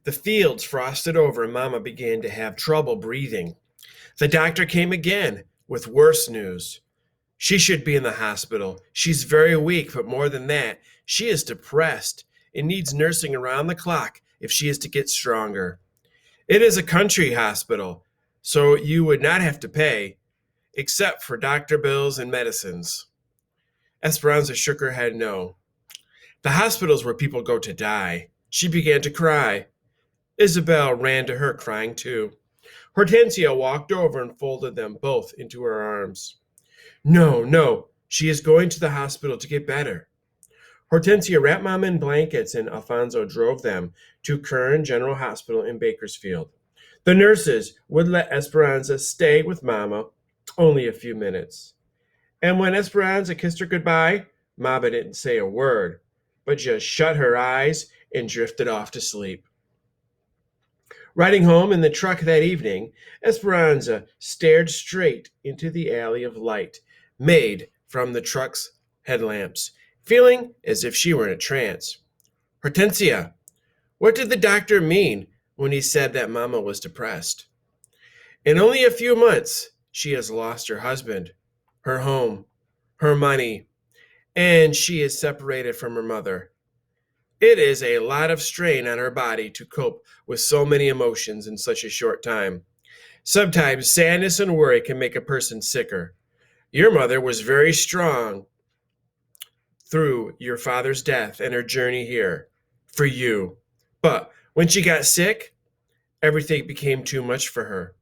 The fields frosted over and Mama began to have trouble breathing. The doctor came again with worse news. She should be in the hospital. She's very weak, but more than that, she is depressed and needs nursing around the clock if she is to get stronger. It is a country hospital, so you would not have to pay, except for doctor bills and medicines. Esperanza shook her head no. The hospital's where people go to die. She began to cry. Isabel ran to her, crying too. Hortensia walked over and folded them both into her arms. No, no, she is going to the hospital to get better. Hortensia wrapped Mama in blankets and Alfonso drove them to Kern General Hospital in Bakersfield. The nurses would let Esperanza stay with Mama only a few minutes. And when Esperanza kissed her goodbye, Mama didn't say a word, but just shut her eyes and drifted off to sleep. Riding home in the truck that evening, Esperanza stared straight into the alley of light made from the truck's headlamps, feeling as if she were in a trance. Hortensia, what did the doctor mean when he said that Mama was depressed? In only a few months, she has lost her husband, her home, her money, and she is separated from her mother. It is a lot of strain on her body to cope with so many emotions in such a short time. Sometimes sadness and worry can make a person sicker. Your mother was very strong through your father's death and her journey here for you. But when she got sick, everything became too much for her.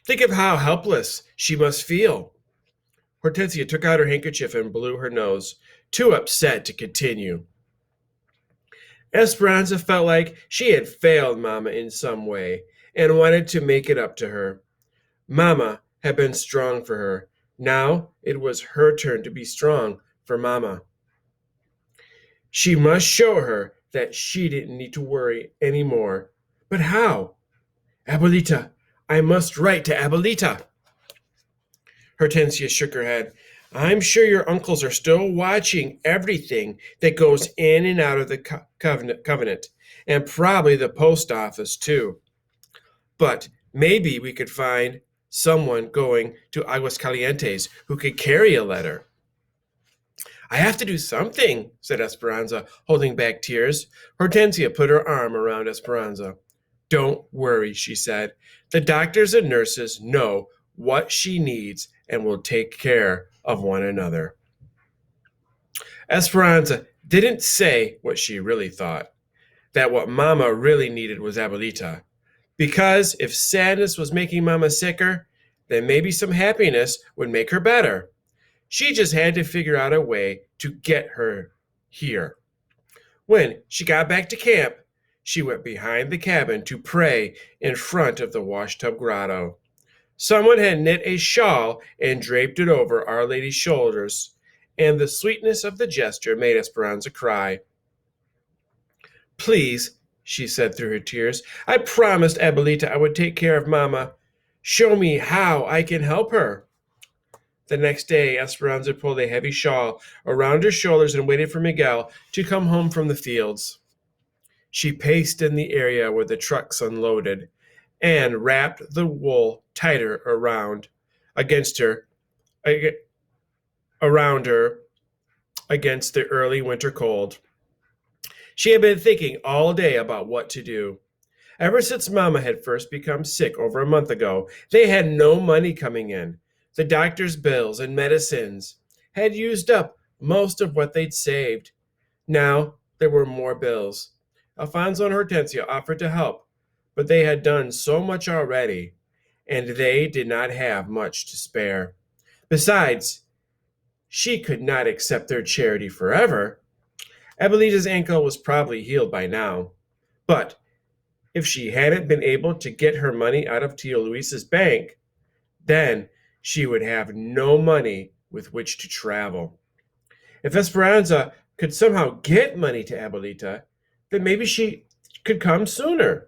Think of how helpless she must feel. Hortensia took out her handkerchief and blew her nose, too upset to continue. Esperanza felt like she had failed Mama in some way and wanted to make it up to her. Mama had been strong for her. Now it was her turn to be strong for Mama. She must show her that she didn't need to worry anymore. But how? Abuelita, I must write to Abuelita. Hortensia shook her head. I'm sure your uncles are still watching everything that goes in and out of the covenant, and probably the post office too. But maybe we could find someone going to Aguascalientes who could carry a letter. I have to do something, said Esperanza, holding back tears. Hortensia put her arm around Esperanza. Don't worry, she said. The doctors and nurses know what she needs and will take care of one another. Esperanza didn't say what she really thought, that what Mama really needed was Abuelita. Because if sadness was making Mama sicker, then maybe some happiness would make her better. She just had to figure out a way to get her here. When she got back to camp, she went behind the cabin to pray in front of the washtub grotto. Someone had knit a shawl and draped it over Our Lady's shoulders, and the sweetness of the gesture made Esperanza cry. Please, she said through her tears, I promised Abuelita I would take care of Mama. Show me how I can help her. The next day, Esperanza pulled a heavy shawl around her shoulders and waited for Miguel to come home from the fields. She paced in the area where the trucks unloaded and wrapped the wool tighter around her against the early winter cold. She had been thinking all day about what to do. Ever since Mama had first become sick over a month ago, they had no money coming in. The doctor's bills and medicines had used up most of what they'd saved. Now there were more bills. Alfonso and Hortensia offered to help, but they had done so much already, and they did not have much to spare. Besides, she could not accept their charity forever. Abuelita's ankle was probably healed by now, but if she hadn't been able to get her money out of Tio Luis's bank, then she would have no money with which to travel. If Esperanza could somehow get money to Abuelita, then maybe she could come sooner.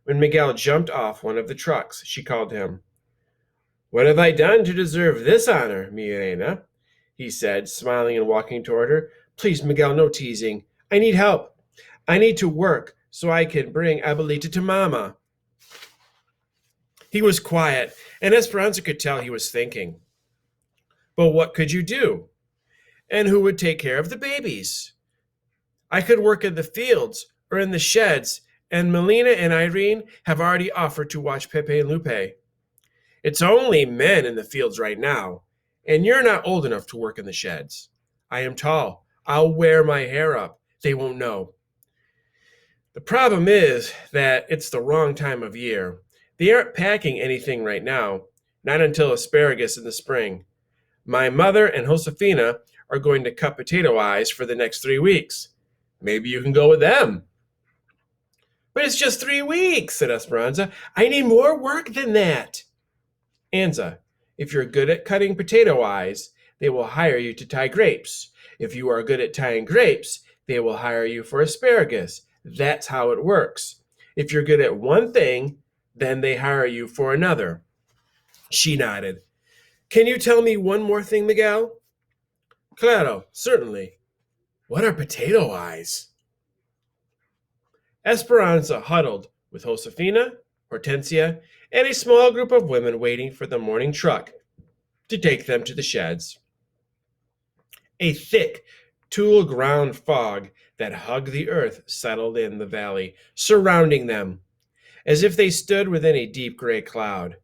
When Miguel jumped off one of the trucks, she called him. What have I done to deserve this honor, mi reina? He said, smiling and walking toward her. Please, Miguel, no teasing. I need help. I need to work so I can bring Abuelita to Mama. He was quiet, and Esperanza could tell he was thinking. But what could you do? And who would take care of the babies? I could work in the fields or in the sheds, and Melina and Irene have already offered to watch Pepe and Lupe. It's only men in the fields right now, and you're not old enough to work in the sheds. I am tall. I'll wear my hair up. They won't know. The problem is that it's the wrong time of year. They aren't packing anything right now, not until asparagus in the spring. My mother and Josefina are going to cut potato eyes for the next 3 weeks. Maybe you can go with them. But it's just 3 weeks, said Esperanza. I need more work than that. Anza, if you're good at cutting potato eyes, they will hire you to tie grapes. If you are good at tying grapes, they will hire you for asparagus. That's how it works. If you're good at one thing, then they hire you for another. She nodded. Can you tell me one more thing, Miguel? Claro, certainly. What are potato eyes? Esperanza huddled with Josefina, Hortensia, and a small group of women waiting for the morning truck to take them to the sheds. A thick, tool ground fog that hugged the earth settled in the valley, surrounding them, as if they stood within a deep gray cloud.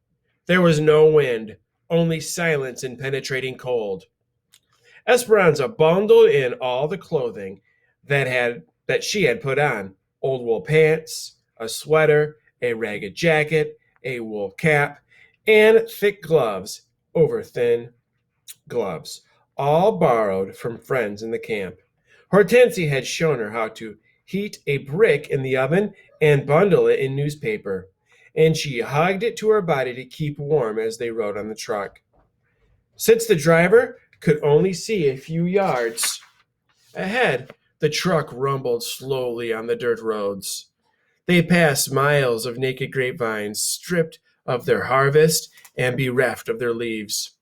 There was no wind, only silence and penetrating cold. Esperanza bundled in all the clothing that she had put on: old wool pants, a sweater, a ragged jacket, a wool cap, and thick gloves over thin gloves, all borrowed from friends in the camp. Hortensia had shown her how to heat a brick in the oven and bundle it in newspaper, and she hugged it to her body to keep warm as they rode on the truck. Since the driver could only see a few yards ahead, the truck rumbled slowly on the dirt roads. They passed miles of naked grapevines, stripped of their harvest and bereft of their leaves.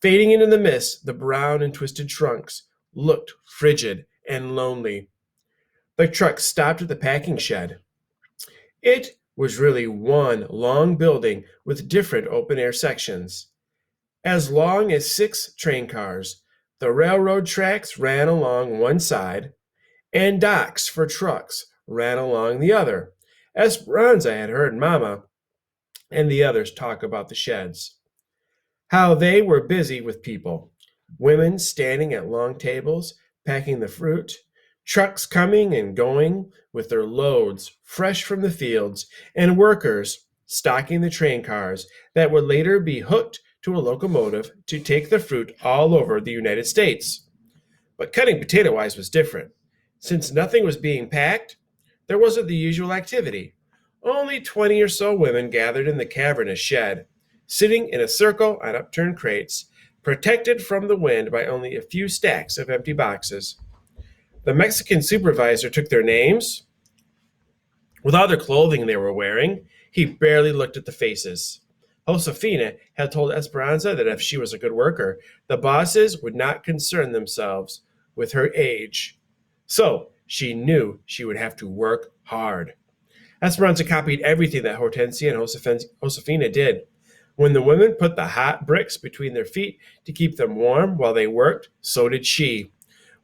Fading into the mist, the brown and twisted trunks looked frigid and lonely. The truck stopped at the packing shed. It was really one long building with different open-air sections. As long as 6 train cars, the railroad tracks ran along one side, and docks for trucks ran along the other. Esperanza had heard Mama and the others talk about the sheds, how they were busy with people, women standing at long tables packing the fruit, trucks coming and going with their loads fresh from the fields, and workers stocking the train cars that would later be hooked to a locomotive to take the fruit all over the United States. But cutting potato eyes was different. Since nothing was being packed, there wasn't the usual activity. Only 20 or so women gathered in the cavernous shed, sitting in a circle on upturned crates, protected from the wind by only a few stacks of empty boxes. The Mexican supervisor took their names. With all the clothing they were wearing, he barely looked at the faces. Josefina had told Esperanza that if she was a good worker, the bosses would not concern themselves with her age. So she knew she would have to work hard. Esperanza copied everything that Hortensia and Josefina did. When the women put the hot bricks between their feet to keep them warm while they worked, so did she.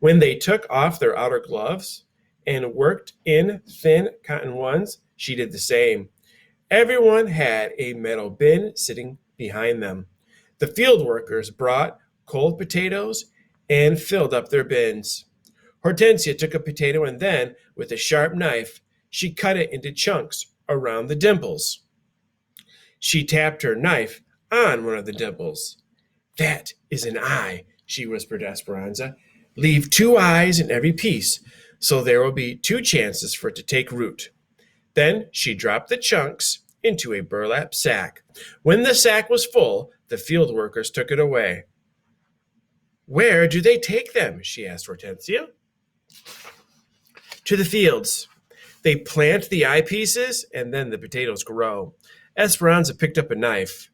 When they took off their outer gloves and worked in thin cotton ones, she did the same. Everyone had a metal bin sitting behind them. The field workers brought cold potatoes and filled up their bins. Hortensia took a potato and then, with a sharp knife, she cut it into chunks around the dimples. She tapped her knife on one of the dimples. That is an eye, she whispered to Esperanza. Leave 2 eyes in every piece, so there will be 2 chances for it to take root. Then she dropped the chunks into a burlap sack. When the sack was full, the field workers took it away. Where do they take them? She asked Hortensia. To the fields. They plant the eyepieces, and then the potatoes grow. Esperanza picked up a knife.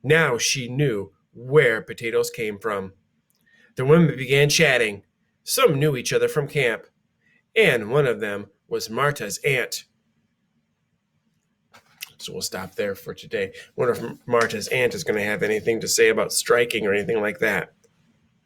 Now she knew where potatoes came from. The women began chatting. Some knew each other from camp, and one of them was Marta's aunt. So we'll stop there for today. Wonder if Marta's aunt is going to have anything to say about striking or anything like that.